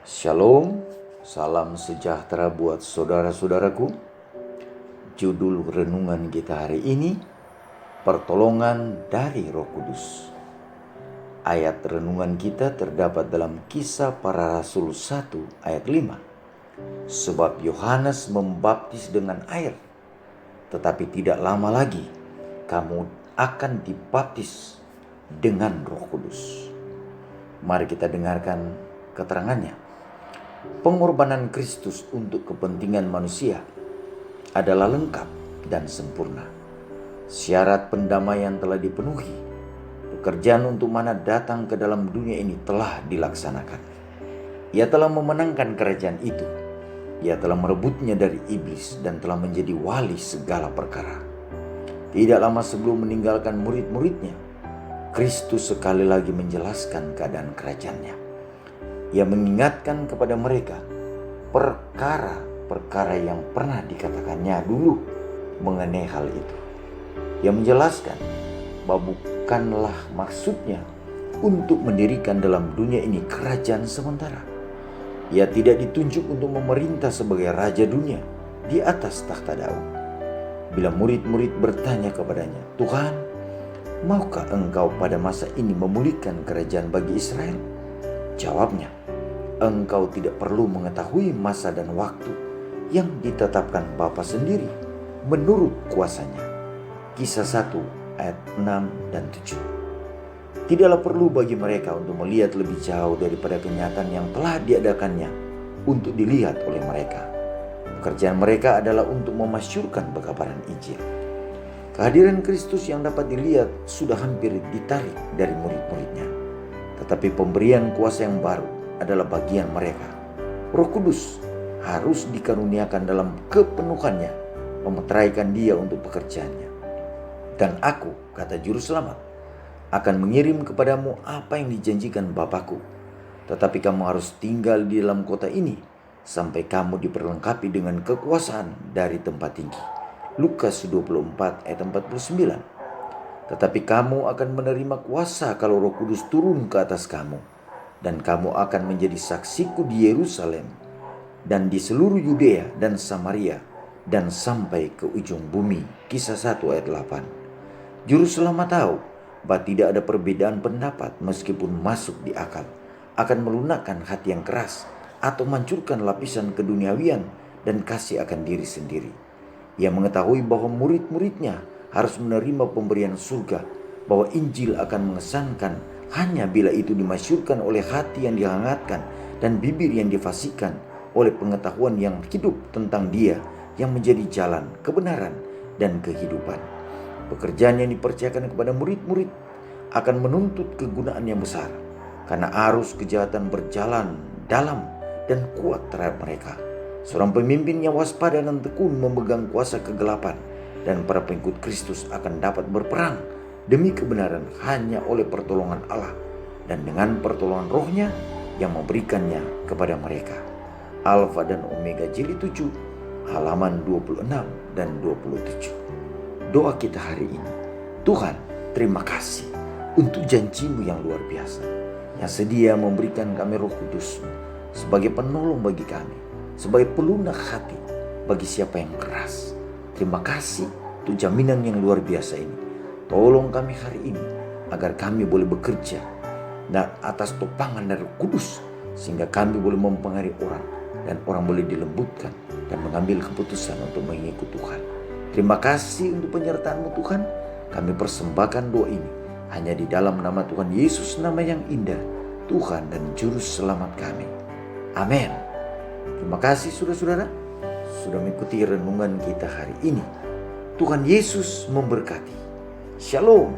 Shalom, salam sejahtera buat saudara-saudaraku. Judul renungan kita hari ini, pertolongan dari Roh Kudus. Ayat renungan kita terdapat dalam Kisah Para Rasul 1 ayat 5. Sebab Yohanes membaptis dengan air, tetapi tidak lama lagi kamu akan dibaptis dengan Roh Kudus. Mari kita dengarkan keterangannya. Pengorbanan Kristus untuk kepentingan manusia adalah lengkap dan sempurna. Syarat pendamaian telah dipenuhi. Pekerjaan untuk mana datang ke dalam dunia ini telah dilaksanakan. Ia telah memenangkan kerajaan itu. Ia telah merebutnya dari iblis dan telah menjadi wali segala perkara. Tidak lama sebelum meninggalkan murid-muridnya, Kristus sekali lagi menjelaskan keadaan kerajaannya. Ia mengingatkan kepada mereka perkara-perkara yang pernah dikatakannya dulu mengenai hal itu. Ia menjelaskan bahwa bukanlah maksudnya untuk mendirikan dalam dunia ini kerajaan sementara. Ia tidak ditunjuk untuk memerintah sebagai raja dunia di atas takhta Daud. Bila murid-murid bertanya kepadanya, "Tuhan, maukah engkau pada masa ini memulihkan kerajaan bagi Israel?" Jawabnya, "Engkau tidak perlu mengetahui masa dan waktu yang ditetapkan Bapa sendiri menurut kuasanya." Kisah 1 ayat 6 dan 7. Tidaklah perlu bagi mereka untuk melihat lebih jauh daripada kenyataan yang telah diadakannya untuk dilihat oleh mereka. Pekerjaan mereka adalah untuk memasyurkan pekabaran Injil. Kehadiran Kristus yang dapat dilihat sudah hampir ditarik dari murid-muridnya. Tetapi pemberian kuasa yang baru adalah bagian mereka. Roh Kudus harus dikaruniakan dalam kepenuhannya, memeteraikan dia untuk pekerjaannya. "Dan aku," kata Juru Selamat, "akan mengirim kepadamu apa yang dijanjikan Bapakku. Tetapi kamu harus tinggal di dalam kota ini sampai kamu diperlengkapi dengan kekuasaan dari tempat tinggi." Lukas 24 ayat 49. "Tetapi kamu akan menerima kuasa kalau Roh Kudus turun ke atas kamu. Dan kamu akan menjadi saksiku di Yerusalem dan di seluruh Yudea dan Samaria dan sampai ke ujung bumi." Kisah 1 ayat 8. Juru Selamat tahu bahwa tidak ada perbedaan pendapat meskipun masuk di akal akan melunakkan hati yang keras atau menghancurkan lapisan keduniawian dan kasih akan diri sendiri. Ia mengetahui bahwa murid-muridnya harus menerima pemberian surga, bahwa Injil akan mengesankan hanya bila itu dimasyurkan oleh hati yang dihangatkan dan bibir yang difasihkan oleh pengetahuan yang hidup tentang Dia yang menjadi jalan, kebenaran, dan kehidupan. Pekerjaan yang dipercayakan kepada murid-murid akan menuntut kegunaan yang besar, karena arus kejahatan berjalan dalam dan kuat terhadap mereka. Seorang pemimpin yang waspada dan tekun memegang kuasa kegelapan, dan para pengikut Kristus akan dapat berperang demi kebenaran hanya oleh pertolongan Allah dan dengan pertolongan Roh-Nya yang memberikannya kepada mereka. Alfa dan Omega jilid 7 halaman 26 dan 27. Doa kita hari ini, Tuhan, terima kasih untuk janji-Mu yang luar biasa, yang sedia memberikan kami Roh Kudus-Mu sebagai penolong bagi kami, sebagai pelunak hati bagi siapa yang keras. Terima kasih untuk jaminan yang luar biasa ini. Tolong kami hari ini agar kami boleh bekerja dan atas topangan dari Roh Kudus, sehingga kami boleh mempengaruhi orang dan orang boleh dilembutkan dan mengambil keputusan untuk mengikut Tuhan. Terima kasih untuk penyertaan-Mu Tuhan. Kami persembahkan doa ini hanya di dalam nama Tuhan Yesus, nama yang indah, Tuhan dan Juru Selamat kami. Amin. Terima kasih saudara-saudara sudah mengikuti renungan kita hari ini. Tuhan Yesus memberkati. Shalom.